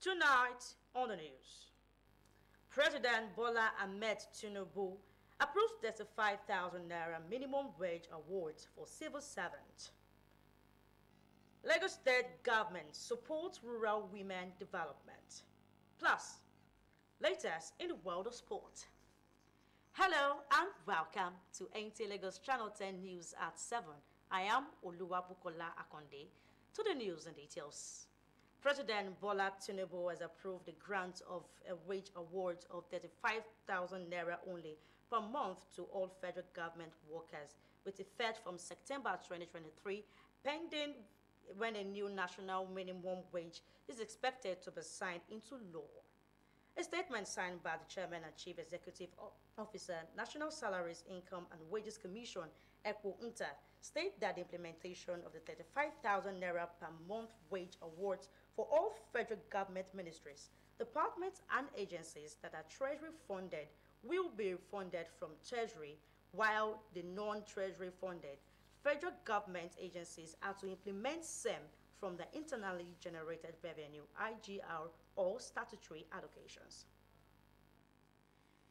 Tonight on the news, President Bola Ahmed Tinubu approves 35,000 naira minimum wage awards for civil servants. Lagos State government supports rural women development. Plus, latest in the world of sport. Hello and welcome to NT Lagos Channel 10 News at 7. I am Oluwabukola Akonde. To the news and details. President Bola Tinubu has approved the grant of a wage award of 35,000 naira only per month to all federal government workers with effect from September 2023, pending when a new national minimum wage is expected to be signed into law. A statement signed by the Chairman and Chief Executive Officer, National Salaries, Income and Wages Commission, ECWO UNTA, state that the implementation of the 35,000 naira per month wage awards for all federal government ministries, departments and agencies that are treasury funded will be funded from treasury, while the non-treasury funded federal government agencies are to implement SEM from the internally generated revenue, IGR, or statutory allocations.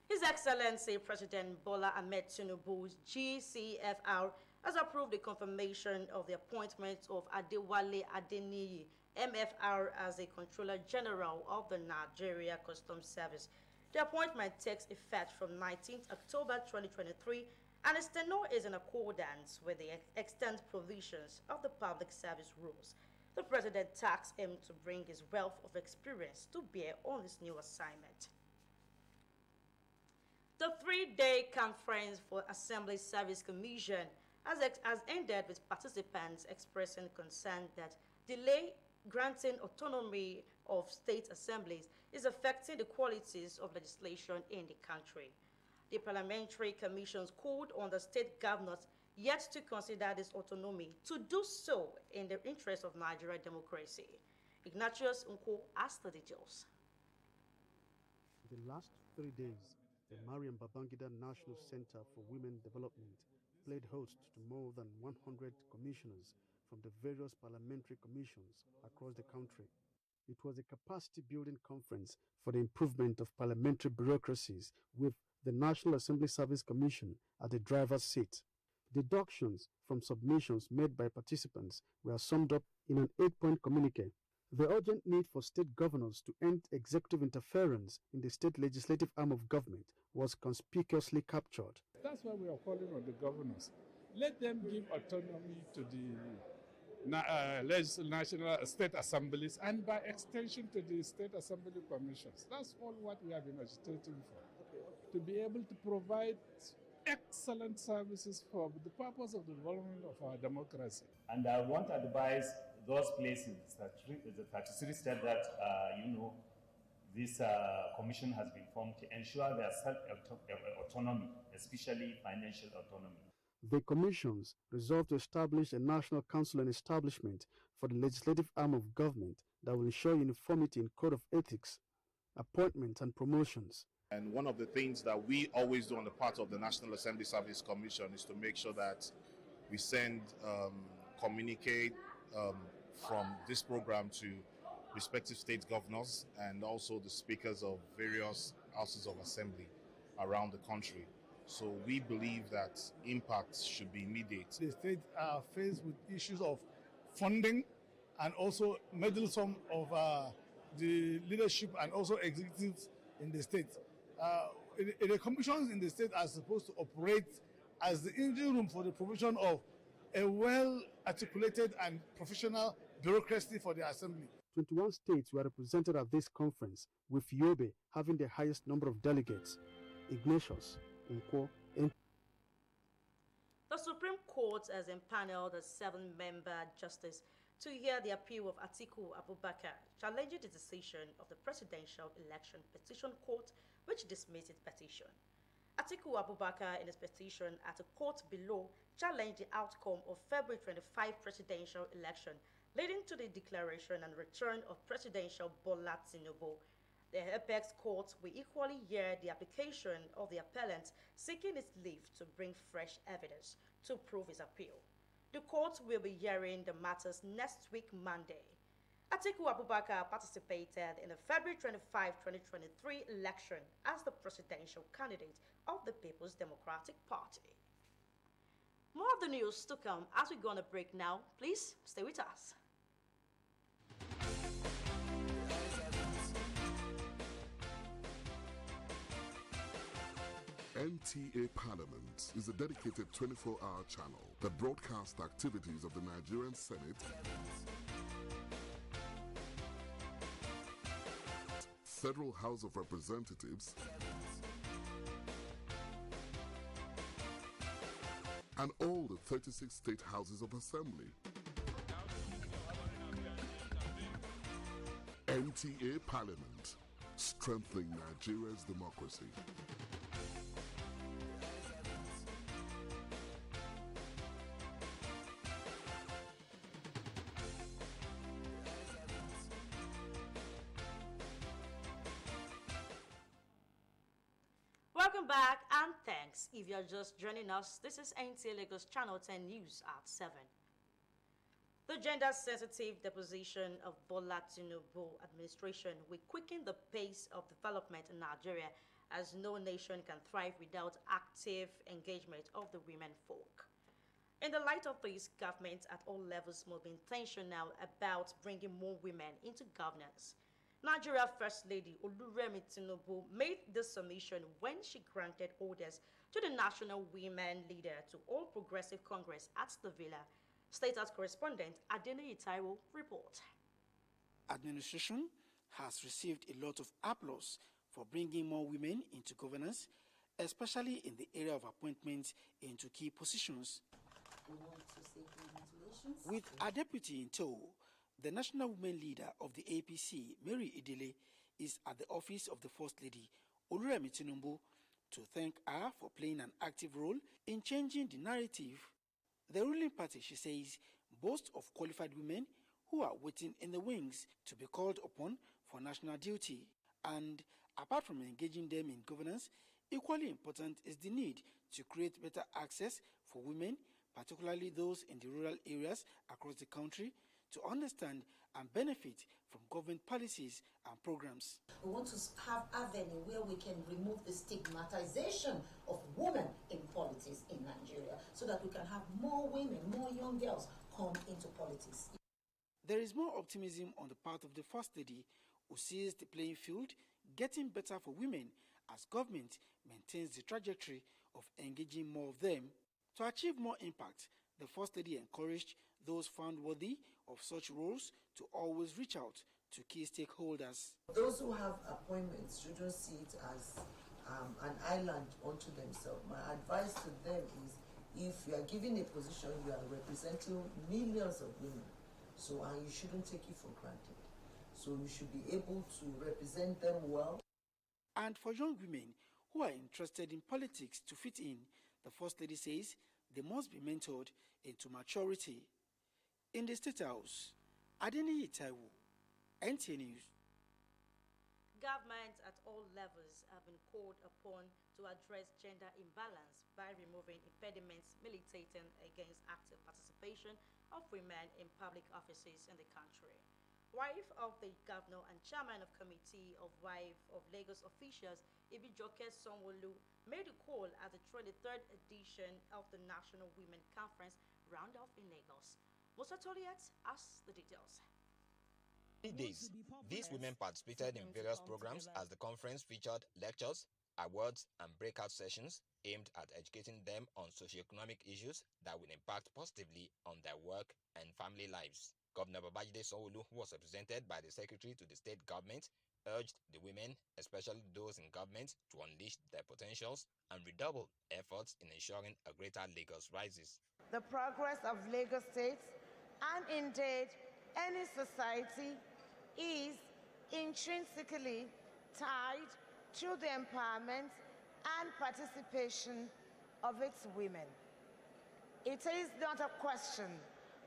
His Excellency President Bola Ahmed Tinubu's GCFR has approved the confirmation of the appointment of Adewale Adeniyi, MFR, as a Controller General of the Nigeria Customs Service. The appointment takes effect from 19th October 2023 and its tenure is in accordance with the extant provisions of the Public Service Rules. The President tasked him to bring his wealth of experience to bear on this new assignment. The three-day conference for Assembly Service Commission has ended with participants expressing concern that delay granting autonomy of state assemblies is affecting the qualities of legislation in the country. The Parliamentary Commission's called on the state governors yet to consider this autonomy to do so in the interest of Nigerian democracy. Ignatius Unko asked the details. The last 3 days, the Mariam Babangida National Center for Women Development played host to more than 100 commissioners from the various parliamentary commissions across the country. It was a capacity-building conference for the improvement of parliamentary bureaucracies with the National Assembly Service Commission at the driver's seat. Deductions from submissions made by participants were summed up in an 8-point communique. The urgent need for state governors to end executive interference in the state legislative arm of government was conspicuously captured. That's why we are calling on the governors. Let them give autonomy to the national state assemblies and by extension to the state assembly commissions. That's all what we have been agitating for. To be able to provide excellent services for the purpose of the development of our democracy. And I want to advise those places, the 33 states that, this commission has been formed to ensure their self-autonomy, especially financial autonomy. The commissions resolved to establish a national council and establishment for the legislative arm of government that will ensure uniformity in code of ethics, appointments and promotions. And one of the things that we always do on the part of the National Assembly Service Commission is to make sure that we send communicate from this program to respective state governors and also the speakers of various houses of assembly around the country. So we believe that impacts should be immediate. The states are faced with issues of funding and also meddlesome of the leadership and also executives in the state. The commissions in the state are supposed to operate as the engine room for the provision of a well-articulated and professional bureaucracy for the assembly. 21 states were represented at this conference, with Yobe having the highest number of delegates. Ignatius Unko. The Supreme Court has empaneled a 7-member justice to hear the appeal of Atiku Abubakar, challenging the decision of the Presidential Election Petition Court, which dismissed its petition. Atiku Abubakar, in his petition at a court below, challenged the outcome of February 25 presidential election, leading to the declaration and return of Presidential Bola Tinubu. The apex court will equally hear the application of the appellant seeking its leave to bring fresh evidence to prove his appeal. The court will be hearing the matters next week, Monday. Atiku Abubakar participated in the February 25, 2023 election as the presidential candidate of the People's Democratic Party. More of the news to come as we go on a break now. Please stay with us. NTA Parliament is a dedicated 24-hour channel that broadcasts activities of the Nigerian Senate, Federal House of Representatives, and all the 36 state houses of assembly. NTA Parliament, strengthening Nigeria's democracy. Welcome back and thanks. If you're just joining us, this is NTA Lagos Channel 10 News at 7. The gender-sensitive deposition of Bola Tinubu administration will quicken the pace of development in Nigeria, as no nation can thrive without active engagement of the women folk. In the light of this, government at all levels must be intentional about bringing more women into governance. Nigeria First Lady Oluremi Tinubu made this submission when she granted orders to the National Women Leader to All Progressive Congress at the Villa. Status correspondent Adeniyi Taiwo report. Administration has received a lot of applause for bringing more women into governance, especially in the area of appointments into key positions. We want to say congratulations. With a deputy in tow, the national women leader of the APC, Mary Idile, is at the office of the First Lady, Oluremi Tinubu, to thank her for playing an active role in changing the narrative. The ruling party, she says, boasts of qualified women who are waiting in the wings to be called upon for national duty. And apart from engaging them in governance, equally important is the need to create better access for women, particularly those in the rural areas across the country, to understand and benefit from government policies and programs. We want to have avenue where we can remove the stigmatization of women in politics in Nigeria, so that we can have more women, more young girls come into politics. There is more optimism on the part of the First Lady, who sees the playing field getting better for women as government maintains the trajectory of engaging more of them. To achieve more impact, the First Lady encouraged those found worthy of such roles to always reach out to key stakeholders. Those who have appointments shouldn't see it as an island unto themselves. My advice to them is, if you are given a position, you are representing millions of women, and you shouldn't take it for granted. So you should be able to represent them well. And for young women who are interested in politics to fit in, the First Lady says they must be mentored into maturity. In the State House, Adeniyi Taiwo, NTA News. Governments at all levels have been called upon to address gender imbalance by removing impediments militating against active participation of women in public offices in the country. Wife of the governor and chairman of Committee of Wife of Lagos officials, Ibijoke Sanwo-Olu, made a call at the 23rd edition of the National Women Conference roundoff in Lagos. Musa Toliet has the details. 3 days, these women participated in various programs as the conference featured lectures, awards, and breakout sessions aimed at educating them on socioeconomic issues that will impact positively on their work and family lives. Governor Babajide Sanwo-Olu, who was represented by the Secretary to the State Government, urged the women, especially those in government, to unleash their potentials and redouble efforts in ensuring a greater Lagos rises. The progress of Lagos State, and indeed any society, is intrinsically tied to the empowerment and participation of its women. It is not a question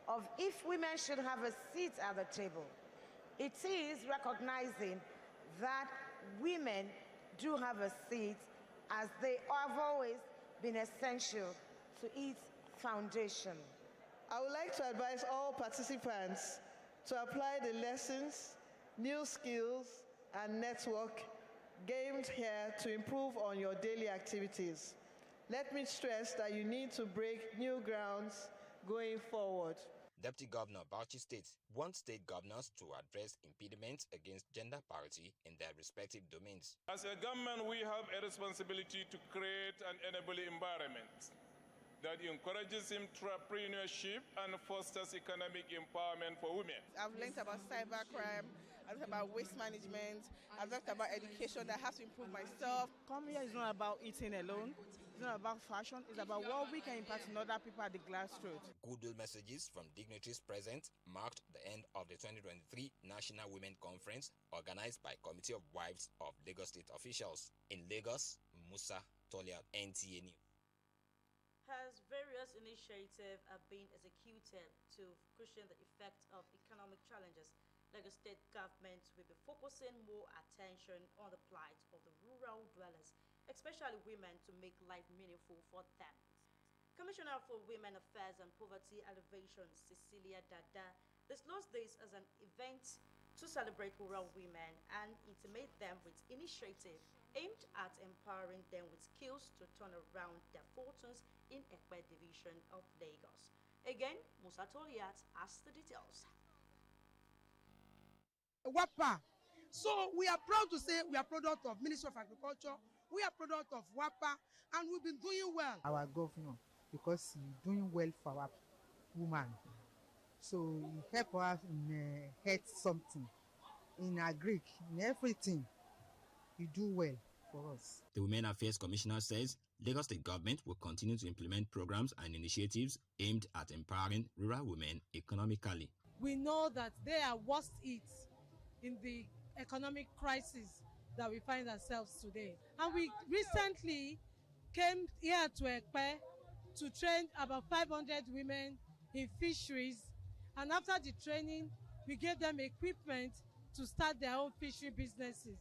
of if women should have a seat at the table. It is recognizing that women do have a seat, as they have always been essential to its foundation. I would like to advise all participants to apply the lessons, new skills, and network gained here to improve on your daily activities. Let me stress that you need to break new grounds going forward. Deputy Governor Bauchi State wants state governors to address impediments against gender parity in their respective domains. As a government, we have a responsibility to create an enabling environment that encourages entrepreneurship and fosters economic empowerment for women. I've learned about cybercrime, I've learned about waste management, I've learned about education that I have to improve myself. Coming here is not about eating alone. It's not about fashion, it's about what we can impact in other people at the grassroots. Goodwill messages from dignitaries present marked the end of the 2023 National Women Conference organized by Committee of Wives of Lagos State officials. In Lagos, Musa Tolia, NTA News. As various initiatives are being executed to cushion the effect of economic challenges, Lagos State government will be focusing more attention on the plight of the rural dwellers, especially women, to make life meaningful for them. Commissioner for Women Affairs and Poverty Alleviation, Cecilia Dada, disclosed this as an event to celebrate rural women and intimate them with initiatives aimed at empowering them with skills to turn around their fortunes in Ekpe division of Lagos. Again, Musa Toliat has the details. WAPA. So we are proud to say we are product of Ministry of Agriculture, we are product of WAPA, and we've been doing well. Our governor, because he's doing well for our woman. So he help us in health something, in agric, in everything. He do well for us. The Women Affairs Commissioner says Lagos State government will continue to implement programs and initiatives aimed at empowering rural women economically. We know that they are worst hit in the economic crisis that we find ourselves today. And we recently came here to Ekpe to train about 500 women in fisheries. And after the training, we gave them equipment to start their own fishery businesses.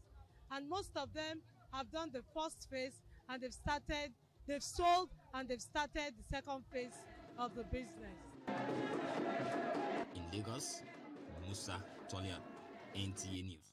And most of them have done the first phase, and they've sold, and they've started the second phase of the business. In Lagos, Musa Tolia, NTA News.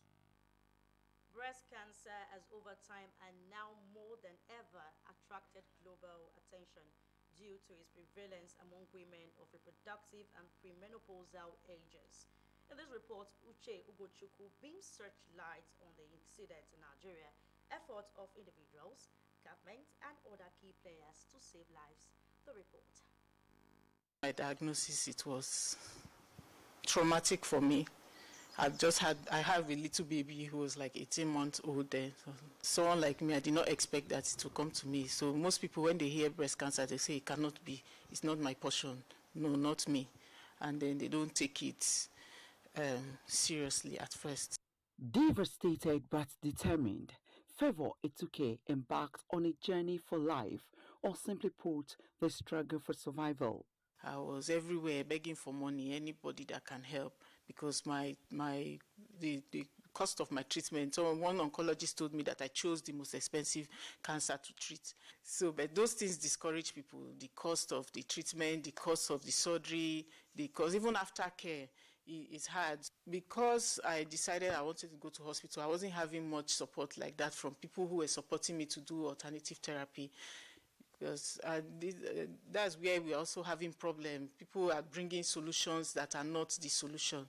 Breast cancer has over time and now more than ever attracted global attention due to its prevalence among women of reproductive and premenopausal ages. In this report, Uche Ugochukwu beams searchlight on the incident in Nigeria, efforts of individuals, government, and other key players to save lives. The report. My diagnosis, it was traumatic for me. I have a little baby who was like 18 months old then. So someone like me, I did not expect that to come to me. So most people, when they hear breast cancer, they say it cannot be. It's not my portion. No, not me. And then they don't take it seriously at first. Devastated but determined, Favour Etuke embarked on a journey for life, or simply put, the struggle for survival. I was everywhere begging for money, anybody that can help, because the cost of my treatment. So one oncologist told me that I chose the most expensive cancer to treat. So, but those things discourage people. The cost of the treatment, the cost of the surgery, because even after care, it's hard. Because I decided I wanted to go to hospital, I wasn't having much support like that from people who were supporting me to do alternative therapy. Because that's where we're also having problems. People are bringing solutions that are not the solution.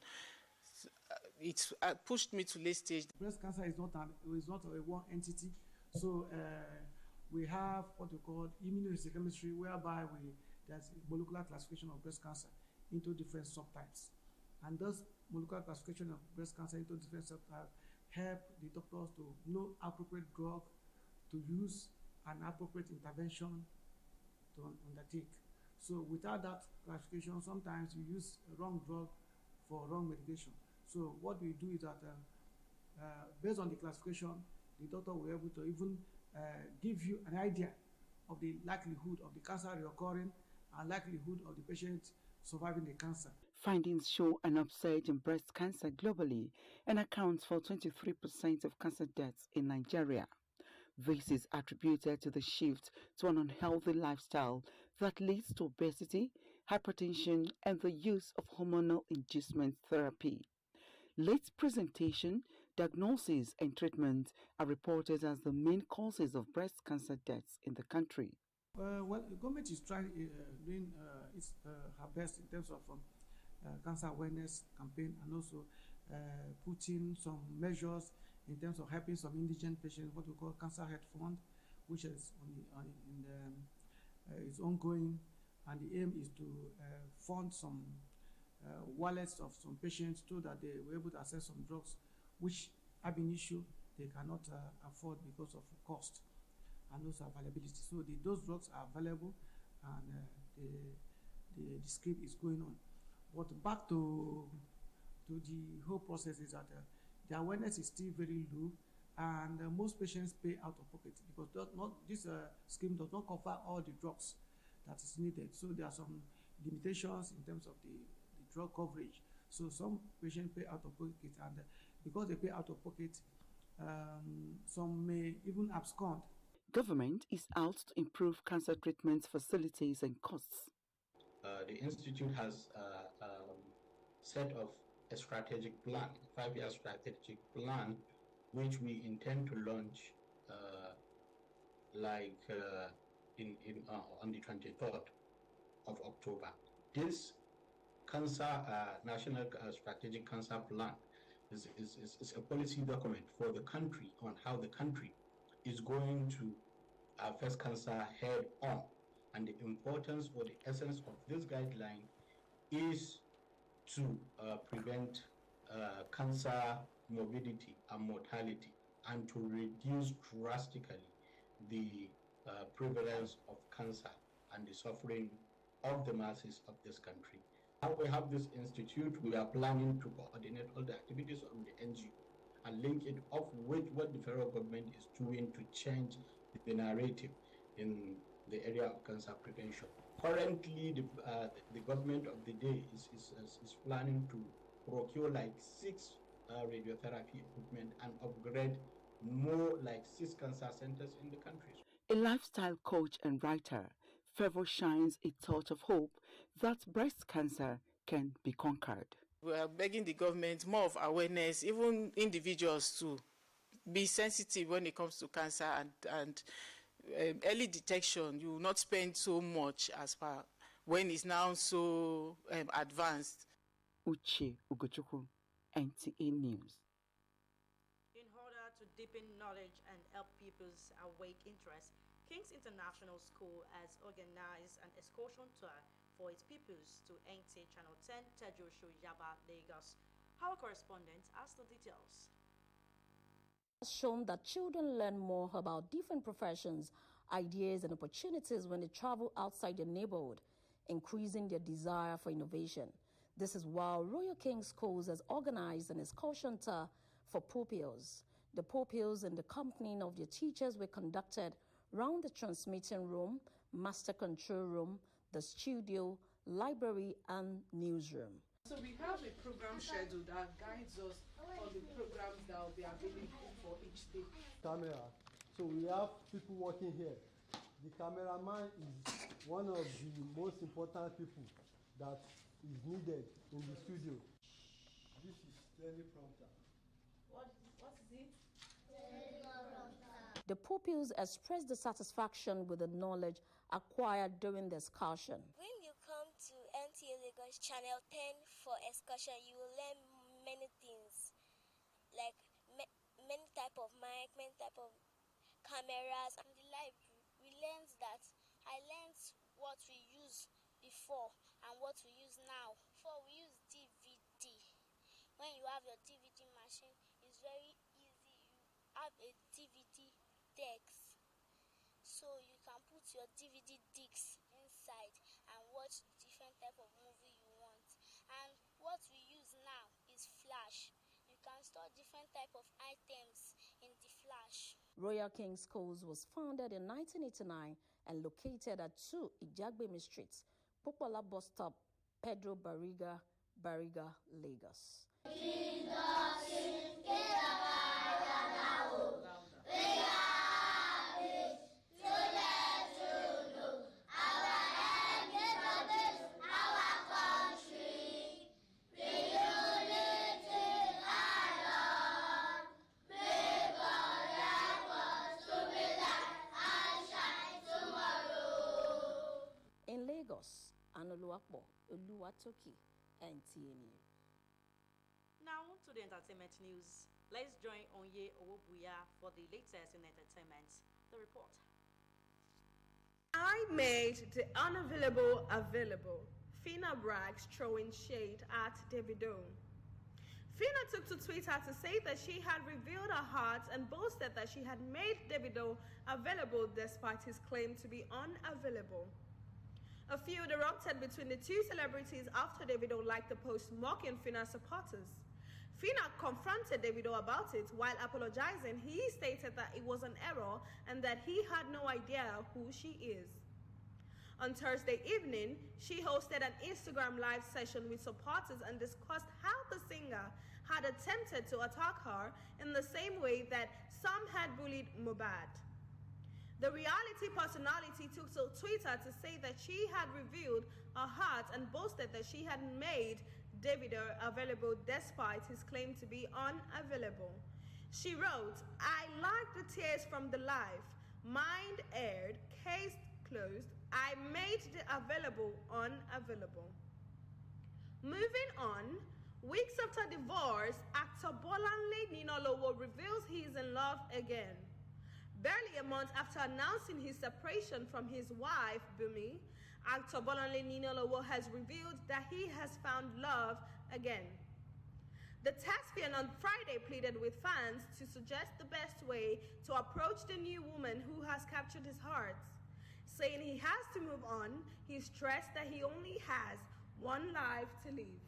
It's pushed me to late stage. Breast cancer is not a one entity. So we have what we call immunohistochemistry, whereby there's molecular classification of breast cancer into different subtypes. And thus molecular classification of breast cancer into different subtypes help the doctors to know appropriate drug to use and appropriate intervention to undertake. So without that classification, sometimes you use a wrong drug for wrong medication. So what we do is that based on the classification, the doctor will be able to even give you an idea of the likelihood of the cancer reoccurring and likelihood of the patient surviving the cancer. Findings show an upsurge in breast cancer globally and accounts for 23% of cancer deaths in Nigeria. This is attributed to the shift to an unhealthy lifestyle that leads to obesity, hypertension, and the use of hormonal inducement therapy. Late presentation, diagnosis, and treatment are reported as the main causes of breast cancer deaths in the country. Well, the government is trying doing her best in terms of cancer awareness campaign, and also putting some measures in terms of helping some indigent patients, what we call Cancer Health Fund, which is is ongoing, and the aim is to fund some wallets of some patients so that they were able to access some drugs which have been issue they cannot afford because of cost and also availability. So those drugs are available, and the script is going on. But back to the whole process is that the awareness is still very low, and most patients pay out of pocket because this scheme does not cover all the drugs that is needed. So there are some limitations in terms of the drug coverage. So some patients pay out of pocket, and because they pay out of pocket, some may even abscond. Government is out to improve cancer treatment facilities and costs. The institute has set of a strategic plan, 5-year strategic plan, which we intend to launch on the 23rd of October. This national strategic cancer plan is a policy document for the country on how the country is going to face cancer head on. And the importance or the essence of this guideline is to prevent cancer morbidity and mortality, and to reduce drastically the prevalence of cancer and the suffering of the masses of this country. Now we have this institute, we are planning to coordinate all the activities of the NGO and link it up with what the federal government is doing to change the narrative in the area of cancer prevention. Currently, the government of the day is planning to procure like 6 radiotherapy equipment and upgrade more like 6 cancer centers in the country. A lifestyle coach and writer, Favor shines a touch of hope that breast cancer can be conquered. We are begging the government more of awareness, even individuals to be sensitive when it comes to cancer, and early detection. You will not spend so much as far when it's now so advanced. Uche Ugochukwu, NTA News. In order to deepen knowledge and help pupils awake interest, King's International School has organized an excursion tour for its pupils to NTA Channel 10, Tejosho, Yaba, Lagos. Our correspondent has the details. Has shown that children learn more about different professions, ideas, and opportunities when they travel outside their neighborhood, increasing their desire for innovation. This is why Royal King Schools has organized an excursion tour for pupils. The pupils and the accompanying of their teachers were conducted round the transmitting room, master control room, the studio, library, and newsroom. So we have a program schedule that guides us on the programs that will be available for each day. Camera. So we have people working here. The cameraman is one of the most important people that is needed in the studio. This is teleprompter. What is it? The pupils expressed the satisfaction with the knowledge acquired during the excursion. When you come to NTA Lagos Channel 10 for excursion, you will learn many things, like many type of mic, many type of cameras. In the library, I learned what we used before and what we use now. Before we use DVD. When you have your DVD machine, it's very easy. You have a DVD disc, so you can put your DVD discs inside and watch different type of movie you want. And what we use now is flash. You can store different type of items in the flash. Royal King Schools was founded in 1989 and located at 2 Ijagbemi Street, Popola Bus Stop, Pedro Bariga, Lagos. Lagos, Anoluwapo, Oluwatoki, and TNU. Now to the entertainment news. Let's join Onye Owobuya for the latest in entertainment. The report. I made the unavailable available. Fina brags throwing shade at Davido. Fina took to Twitter to say that she had revealed her heart and boasted that she had made Davido available despite his claim to be unavailable. A feud erupted between the two celebrities after Davido liked the post mocking Fina's supporters. Fina confronted Davido about it. While apologizing, he stated that it was an error and that he had no idea who she is. On Thursday evening, she hosted an Instagram live session with supporters and discussed how the singer had attempted to attack her in the same way that some had bullied Mohbad. The reality personality took to Twitter to say that she had revealed her heart and boasted that she had made Davido available despite his claim to be unavailable. She wrote, "I like the tears from the life. Mind aired, case closed. I made the available unavailable." Moving on, weeks after divorce, actor Bolanle Ninalowo reveals he is in love again. Barely a month after announcing his separation from his wife, Bumi, actor Bolanle Ninalowo has revealed that he has found love again. The thespian on Friday pleaded with fans to suggest the best way to approach the new woman who has captured his heart. Saying he has to move on, he stressed that he only has one life to live.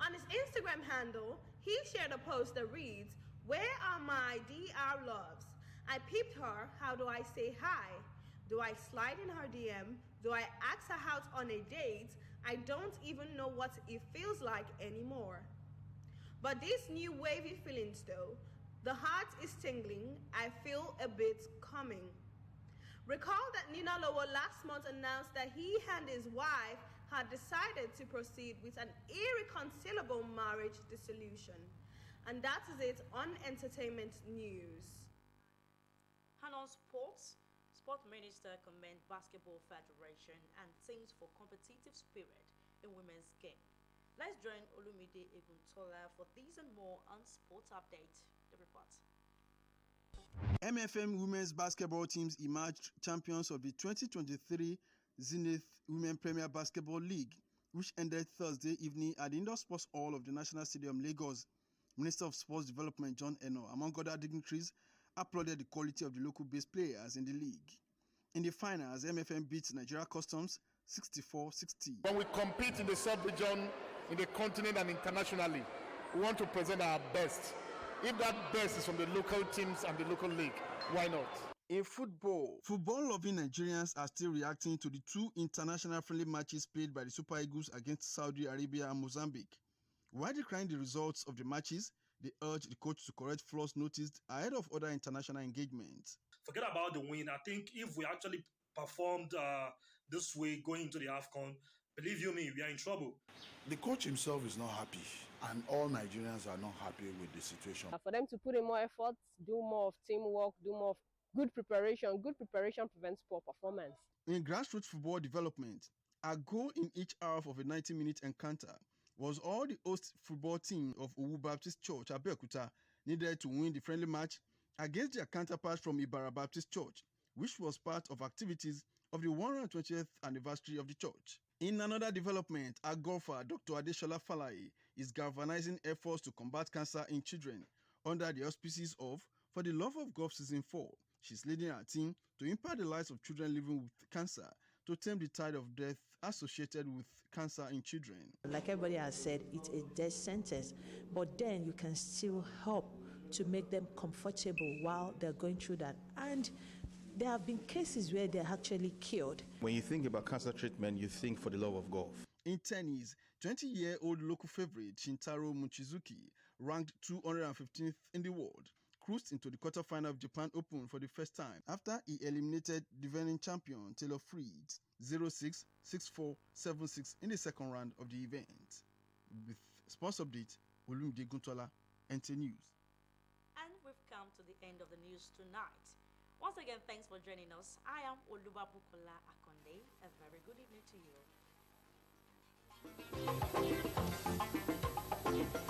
On his Instagram handle, he shared a post that reads, "Where are my DR loves? I peeped her, how do I say hi? Do I slide in her DM? Do I ask her out on a date? I don't even know what it feels like anymore." But these new wavy feelings though, the heart is tingling, I feel a bit coming. Recall that Ninalowo last month announced that he and his wife had decided to proceed with an irreconcilable marriage dissolution. And that is it on entertainment news. And on sports, Sport Minister commend Basketball Federation and teams for competitive spirit in women's game. Let's join Olumide Eguntola for these and more on Sports Update. The report. MFM women's basketball teams emerged champions of the 2023 Zenith Women Premier Basketball League, which ended Thursday evening at the Indoor Sports Hall of the National Stadium, Lagos. Minister of Sports Development John Eno, among other dignitaries, applauded the quality of the local-based players in the league. In the finals, MFM beat Nigeria Customs 64-60. When we compete in the sub-region, in the continent and internationally, we want to present our best. If that best is from the local teams and the local league, why not? In football-loving Nigerians are still reacting to the two international friendly matches played by the Super Eagles against Saudi Arabia and Mozambique. While decrying the results of the matches, they urged the coach to correct flaws noticed ahead of other international engagements. Forget about the win. I think if we actually performed this way going into the AFCON, believe you me, we are in trouble. The coach himself is not happy, and all Nigerians are not happy with the situation. For them to put in more effort, do more of teamwork, do more of good preparation. Good preparation prevents poor performance. In grassroots football development, a goal in each half of a 90-minute encounter was all the host football team of Owu Baptist Church, Abeokuta, needed to win the friendly match against their counterparts from Ibara Baptist Church, which was part of activities of the 120th anniversary of the church. In another development, a golfer, Dr. Adeshola Falaye, is galvanizing efforts to combat cancer in children under the auspices of For the Love of Golf Season 4. She's leading her team to impact the lives of children living with cancer to tame the tide of death associated with cancer in children. Like everybody has said, it's a death sentence, but then you can still help to make them comfortable while they're going through that. And there have been cases where they're actually cured. When you think about cancer treatment, you think For the Love of Golf. In tennis, 20-year-old local favorite Shintaro Mochizuki, ranked 215th in the world, cruised into the quarterfinal of Japan Open for the first time after he eliminated defending champion Taylor Fritz 0-6, 6-4, 7-6 in the second round of the event. With sports update, Olumide Guntola, NT News. And we've come to the end of the news tonight. Once again, thanks for joining us. I am Oluwabukola Akonde. A very good evening to you.